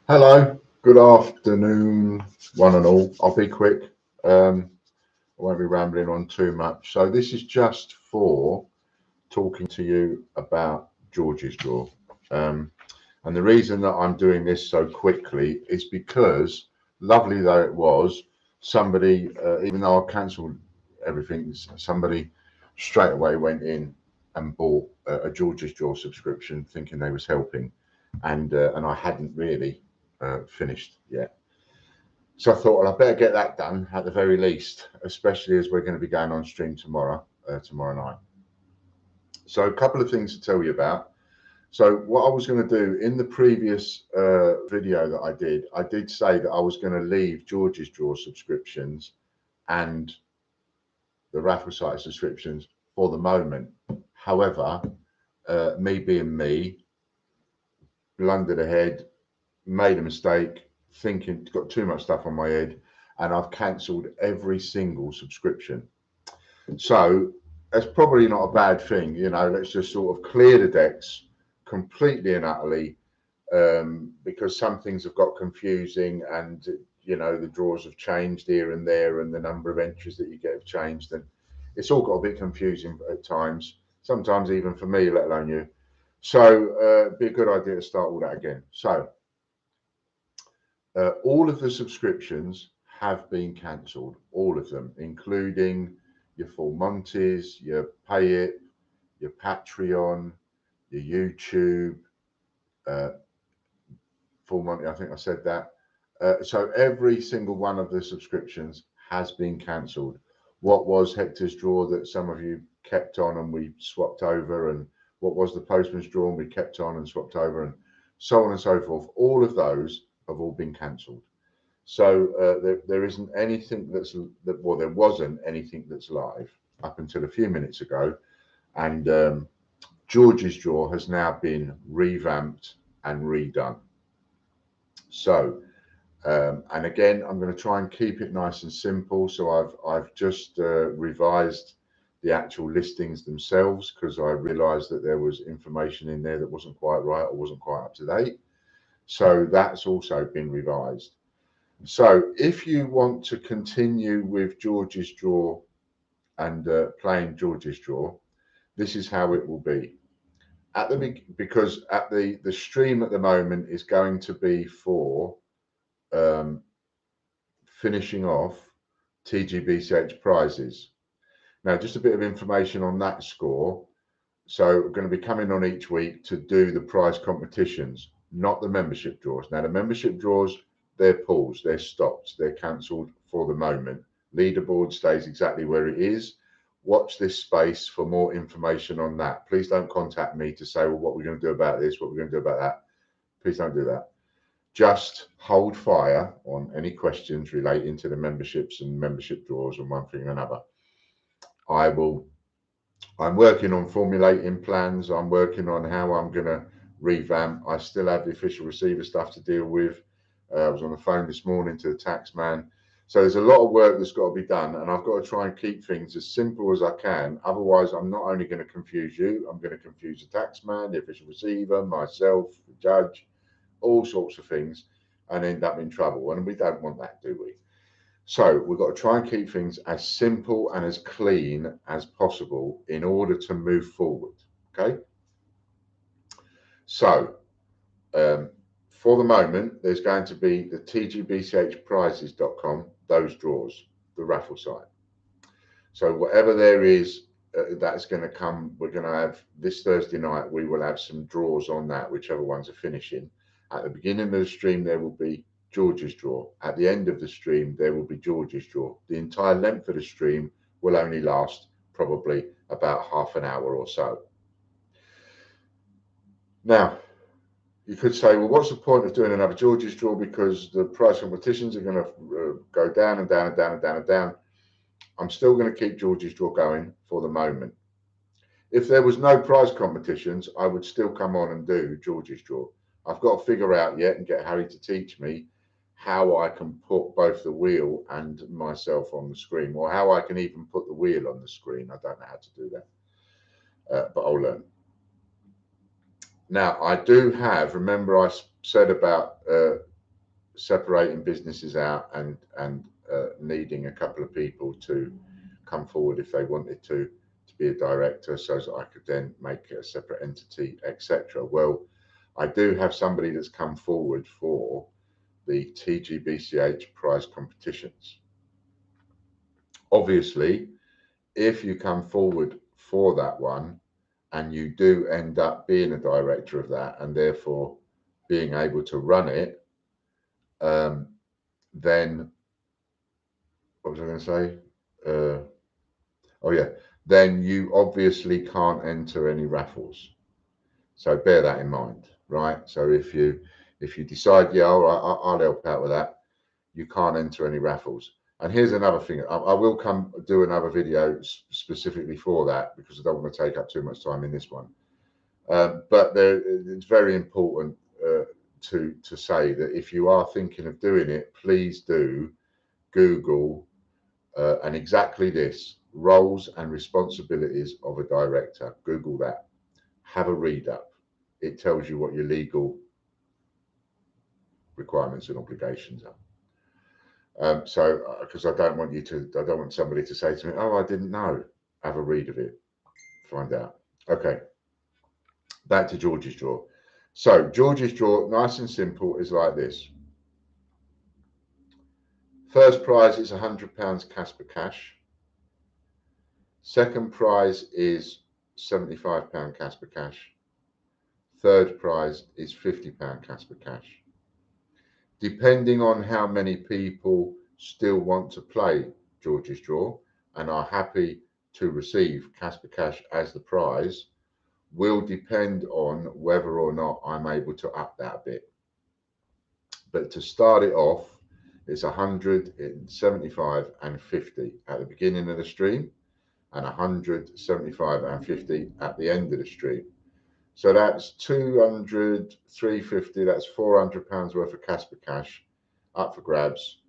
Hello, good afternoon, one and all. I'll be quick. I won't be rambling on too much. So this is just for talking to you about George's Draw. Um, and the reason that I'm doing this so quickly is because, lovely though it was, somebody, even though I cancelled everything, somebody straight away went in and bought a George's Draw subscription, thinking they was helping, and I hadn't really finished yet. So I thought, well, I better get that done at the very least, especially as we're going to be going on stream tomorrow night. So a couple of things to tell you about. So what I was going to do in the previous video that I did say that I was going to leave George's Draw subscriptions and the raffle site subscriptions for the moment. However, me being me, blundered ahead, made a mistake, thinking got too much stuff on my head, and I've cancelled every single subscription. So that's probably not a bad thing, you know. Let's just sort of clear the decks completely and utterly, because some things have got confusing, and you know the draws have changed here and there, and the number of entries that you get have changed, and it's all got a bit confusing at times. Sometimes even for me, let alone you. So it'd be a good idea to start all that again. So all of the subscriptions have been cancelled, all of them, including your Full Monties, your Pay It, your Patreon, your YouTube, uh, Full Monty, I think I said that. So every single one of the subscriptions has been cancelled. What was Hector's Draw that some of you kept on and we swapped over, and what was the Postman's Draw and we kept on and swapped over, and so on and so forth. All of those have all been cancelled. So there isn't anything well, there wasn't anything that's live up until a few minutes ago, and George's Draw has now been revamped and redone. So, and again, I'm going to try and keep it nice and simple. So I've just revised the actual listings themselves because I realised that there was information in there that wasn't quite right or wasn't quite up to date. So that's also been revised. So if you want to continue with George's Draw and playing George's Draw, this is how it will be. At the because at the stream at the moment is going to be for um, finishing off TGBCH prizes. Now, just a bit of information on that score. So we're going to be coming on each week to do the prize competitions, not the membership draws. Now, the membership draws, they're paused, they're stopped, they're cancelled for the moment. Leaderboard stays exactly where it is. Watch this space for more information on that. Please don't contact me to say, well, what we're going to do about this, what we're going to do about that. Please don't do that. Just hold fire on any questions relating to the memberships and membership draws and one thing or another. I'm working on formulating plans. I'm working on how I'm going to revamp. I still have the official receiver stuff to deal with. I was on the phone this morning to the tax man. So there's a lot of work that's got to be done, and I've got to try and keep things as simple as I can. Otherwise, I'm not only going to confuse you, I'm going to confuse the tax man, the official receiver, myself, the judge, all sorts of things, and end up in trouble. And we don't want that, do we? So we've got to try and keep things as simple and as clean as possible in order to move forward. Okay. So for the moment, there's going to be the TGBCHprizes.com, those draws, the raffle site. So whatever there is, that's going to come. We're going to have this Thursday night. We will have some draws on that, whichever ones are finishing. At the beginning of the stream, there will be George's Draw. At the end of the stream, there will be George's Draw. The entire length of the stream will only last probably about half an hour or so. Now, you could say, well, what's the point of doing another George's Draw, because the prize competitions are going to go down and down and down and down and down. I'm still going to keep George's Draw going for the moment. If there was no prize competitions, I would still come on and do George's Draw. I've got to figure out yet and get Harry to teach me how I can put both the wheel and myself on the screen, or how I can even put the wheel on the screen. I don't know how to do that, but I'll learn. Now, I do have, remember I said about separating businesses out and needing a couple of people to come forward if they wanted to be a director, so that I could then make it a separate entity, etc. Well, I do have somebody that's come forward for the TGBCH prize competitions. Obviously, if you come forward for that one and you do end up being a director of that and therefore being able to run it, then what was I going to say? Oh yeah, then you obviously can't enter any raffles. So bear that in mind, right? So if you decide, yeah, all right, I'll help out with that, you can't enter any raffles. And here's another thing. I will come do another video specifically for that because I don't want to take up too much time in this one. But it's very important to say that if you are thinking of doing it, please do Google and exactly this: roles and responsibilities of a director. Google that. Have a read up. It tells you what your legal requirements and obligations are. So, because I don't want somebody to say to me, "Oh, I didn't know." Have a read of it, find out. Okay, back to George's Draw. So, George's Draw, nice and simple, is like this. First prize is £100 Casper cash. Second prize is £75 Casper cash. Third prize is £50 Casper cash. Depending on how many people still want to play George's Draw and are happy to receive Casper cash as the prize, will depend on whether or not I'm able to up that a bit. But to start it off, it's 100, 75 and 50 at the beginning of the stream and 100, 75 and 50 at the end of the stream. So that's 200, 350, that's £400 worth of Casper cash up for grabs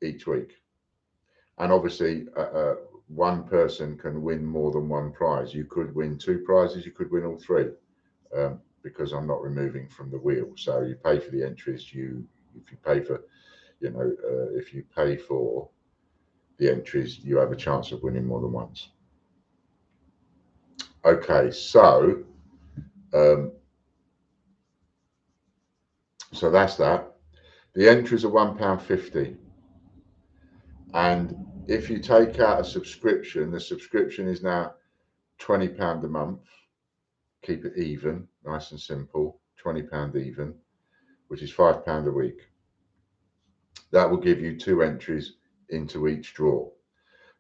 each week. And obviously, one person can win more than one prize. You could win two prizes, you could win all three, because I'm not removing from the wheel. So you pay for the entries. If you pay for, if you pay for the entries, you have a chance of winning more than once. Okay, so so that's that. The entries are £1.50, and if you take out a subscription, the subscription is now £20 a month. Keep it even, nice and simple, £20 even, which is £5 a week. That will give you 2 entries into each draw.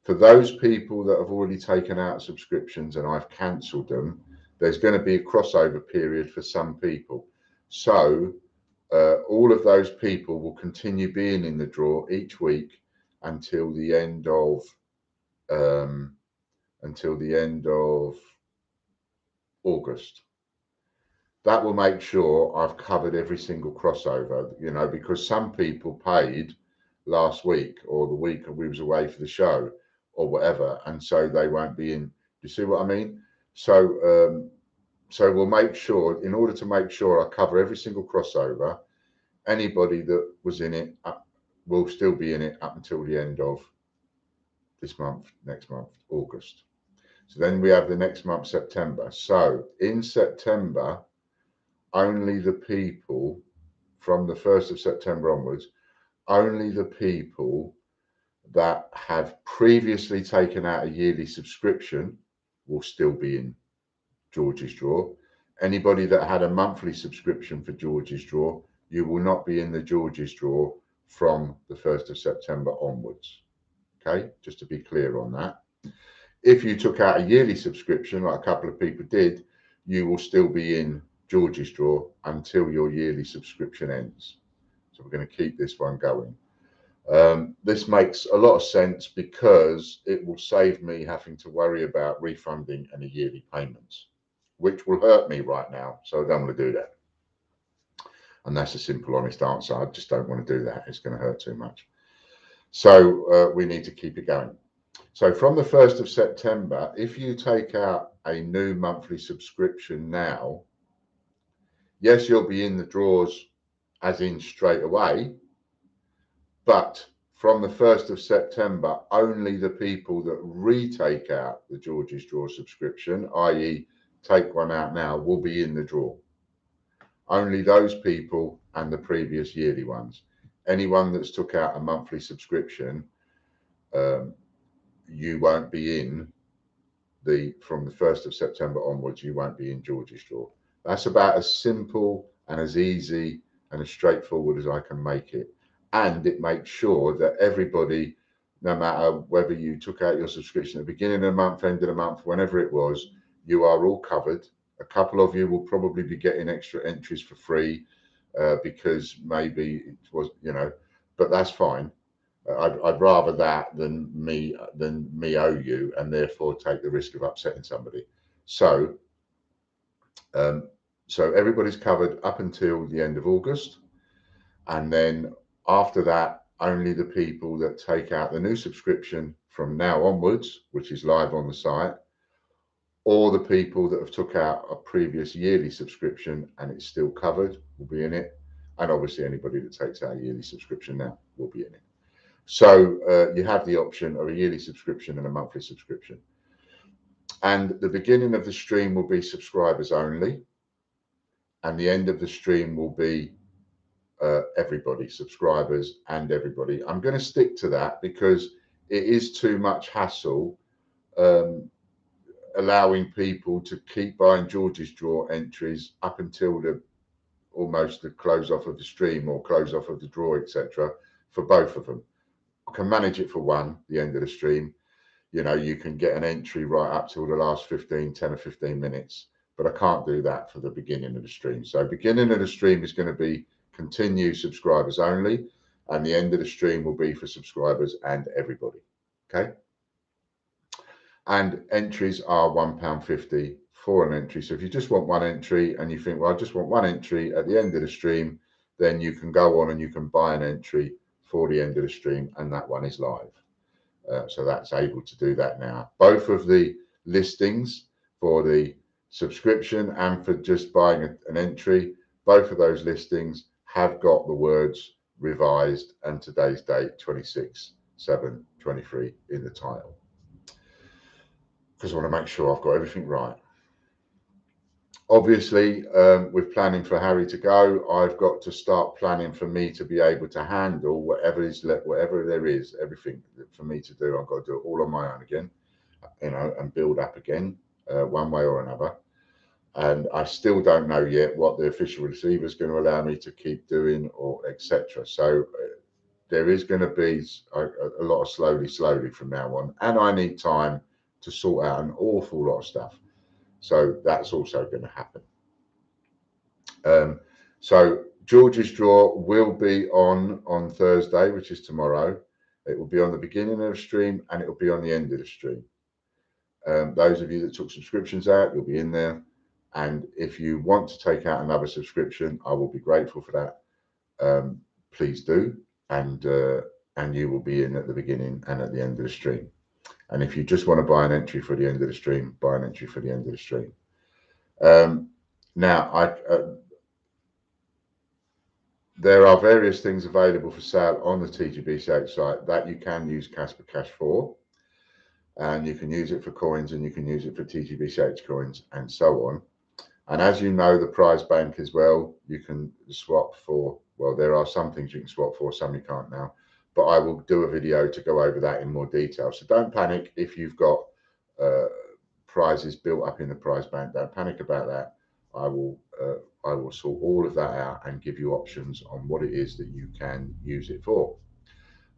For those people that have already taken out subscriptions and I've cancelled them, there's going to be a crossover period for some people. So all of those people will continue being in the draw each week until the end of August. That will make sure I've covered every single crossover, because some people paid last week or the week we was away for the show or whatever, and so they won't be in. Do you see what I mean? So so we'll make sure, in order to make sure I cover every single crossover, anybody that was in it will still be in it up until the end of this month, next month, August. So then we have the next month, September. So in September, only the people from the 1st of September onwards, only the people that have previously taken out a yearly subscription will still be in George's Draw. Anybody that had a monthly subscription for George's Draw, you will not be in the George's Draw from the 1st of September onwards. Okay, just to be clear on that. If you took out a yearly subscription, like a couple of people did, you will still be in George's Draw until your yearly subscription ends. So we're going to keep this one going. This makes a lot of sense because it will save me having to worry about refunding any yearly payments, which will hurt me right now. So I don't want to do that. And that's a simple, honest answer. I just don't want to do that. It's going to hurt too much. So we need to keep it going. So from the 1st of September, if you take out a new monthly subscription now, yes, you'll be in the draws as in straight away, but from the 1st of September, only the people that retake out the George's Draw subscription, i.e. take one out now, will be in the draw. Only those people and the previous yearly ones. Anyone that's took out a monthly subscription, you won't be in from the 1st of September onwards, you won't be in George's Draw. That's about as simple and as easy and as straightforward as I can make it. And it makes sure that everybody, no matter whether you took out your subscription at the beginning of the month, end of the month, whenever it was, you are all covered. A couple of you will probably be getting extra entries for free because maybe it was, but that's fine. I'd rather that than me owe you and therefore take the risk of upsetting somebody. So everybody's covered up until the end of August, and then after that, only the people that take out the new subscription from now onwards, which is live on the site, or the people that have took out a previous yearly subscription and it's still covered will be in it, and obviously anybody that takes out a yearly subscription now will be in it. So you have the option of a yearly subscription and a monthly subscription. And the beginning of the stream will be subscribers only. And the end of the stream will be everybody, subscribers and everybody. I'm going to stick to that because it is too much hassle allowing people to keep buying George's Draw entries up until almost the close off of the stream or close off of the draw, etc. for both of them. I can manage it for one, the end of the stream. You can get an entry right up till the last 10 or 15 minutes, but I can't do that for the beginning of the stream. So beginning of the stream is going to be continue subscribers only, and the end of the stream will be for subscribers and everybody. Okay. And entries are £1.50 for an entry. So if you just want one entry and you think, well, I just want one entry at the end of the stream, then you can go on and you can buy an entry for the end of the stream, and that one is live. So that's able to do that now. Both of the listings for the subscription and for just buying an entry, both of those listings have got the words revised and today's date 26/7/23 in the title, because I want to make sure I've got everything right. Obviously, with planning for Harry to go, I've got to start planning for me to be able to handle whatever there is, everything for me to do. I've got to do it all on my own again, and build up again, one way or another. And I still don't know yet what the official receiver is going to allow me to keep doing, or etc. So there is going to be a lot of slowly from now on, and I need time to sort out an awful lot of stuff. So that's also going to happen. So George's Draw will be on Thursday, which is tomorrow. It will be on the beginning of the stream and it will be on the end of the stream. Those of you that took subscriptions out, you'll be in there. And if you want to take out another subscription, I will be grateful for that. Please do. And you will be in at the beginning and at the end of the stream. And if you just want to buy an entry for the end of the stream, buy an entry for the end of the stream. Now, there are various things available for sale on the TGBCH site that you can use Casper Cash for. And you can use it for coins, and you can use it for TGBCH coins, and so on. And as you know, the prize bank as well, you can swap for, well, there are some things you can swap for, some you can't now. But I will do a video to go over that in more detail. So don't panic if you've got prizes built up in the prize bank. Don't panic about that. I will sort all of that out and give you options on what it is that you can use it for.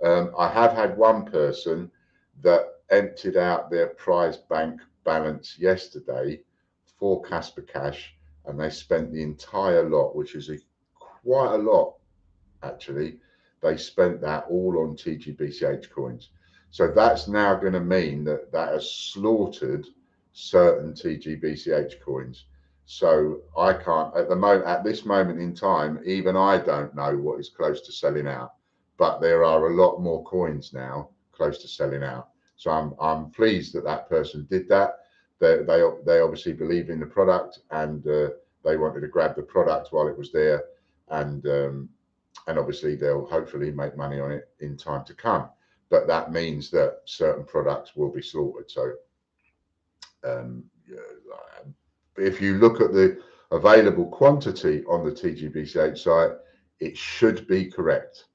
I have had one person that emptied out their prize bank balance yesterday for Casper Cash, and they spent the entire lot, which is quite a lot actually. They spent that all on TGBCH coins. So that's now going to mean that has slaughtered certain TGBCH coins. So I can't at this moment in time, even I don't know what is close to selling out, but there are a lot more coins now close to selling out. So I'm pleased that person did that. They obviously believe in the product, and they wanted to grab the product while it was there, and obviously they'll hopefully make money on it in time to come. But that means that certain products will be slaughtered. So if you look at the available quantity on the TGBCH site, it should be correct.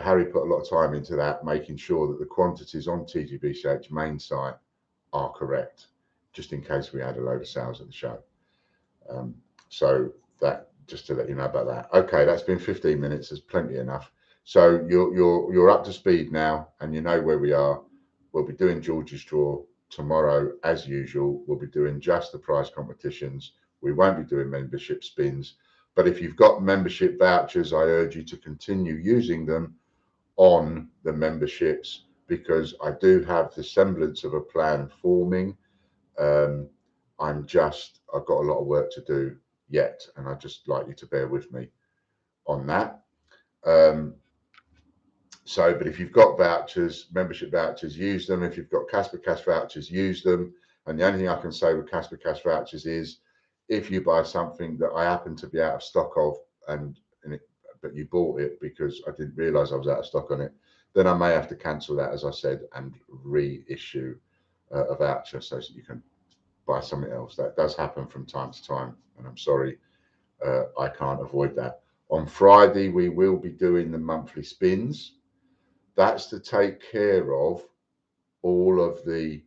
Harry put a lot of time into that, making sure that the quantities on TGBCH main site are correct, just in case we had a load of sales at the show. So that, just to let you know about that. Okay, that's been 15 minutes. There's plenty enough. So you're up to speed now, and you know where we are. We'll be doing George's Draw tomorrow as usual. We'll be doing just the prize competitions. We won't be doing membership spins. But if you've got membership vouchers, I urge you to continue using them on the memberships, because I do have the semblance of a plan forming. I've got a lot of work to do yet, and I'd just like you to bear with me on that. But if you've got vouchers, membership vouchers, use them. If you've got Casper Cash vouchers, use them. And the only thing I can say with Casper Cash vouchers is, if you buy something that I happen to be out of stock of, but you bought it because I didn't realise I was out of stock on it, then I may have to cancel that, as I said, and reissue a voucher so that you can buy something else. That does happen from time to time, and I'm sorry, I can't avoid that. On Friday, we will be doing the monthly spins. That's to take care of all of the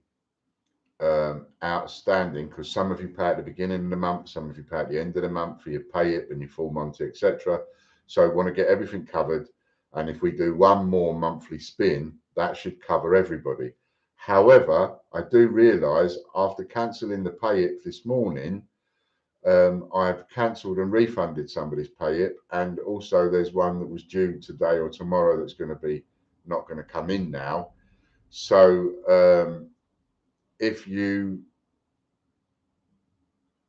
outstanding, because some of you pay at the beginning of the month, some of you pay at the end of the month for your pay it and your full Monty, etc. So I want to get everything covered, and if we do one more monthly spin, that should cover everybody. However, I do realise after cancelling the pay it this morning, I've cancelled and refunded somebody's pay it, and also there's one that was due today or tomorrow that's going to be not going to come in now. So if you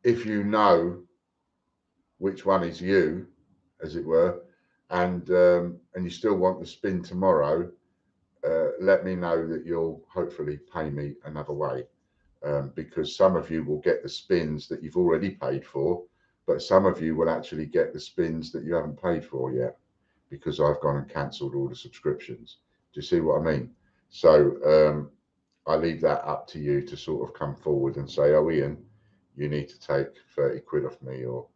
know which one is you, as it were, and you still want the spin tomorrow, let me know that you'll hopefully pay me another way, because some of you will get the spins that you've already paid for, but some of you will actually get the spins that you haven't paid for yet, because I've gone and cancelled all the subscriptions. Do you see what I mean? So I leave that up to you to sort of come forward and say, oh, Ian, you need to take 30 quid off me or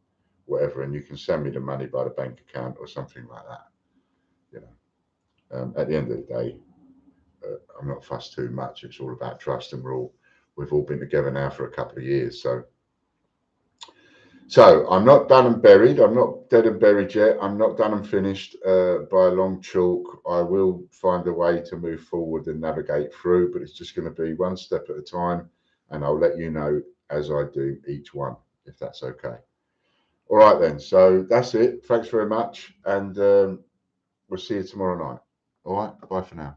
whatever, and you can send me the money by the bank account or something like that. You know, at the end of the day, I'm not fussed too much. It's all about trust, and we've all been together now for a couple of years. So I'm not done and buried. I'm not dead and buried yet. I'm not done and finished by a long chalk. I will find a way to move forward and navigate through, but it's just going to be one step at a time, and I'll let you know as I do each one, if that's okay. All right then. So that's it. Thanks very much, and we'll see you tomorrow night. All right. Bye for now.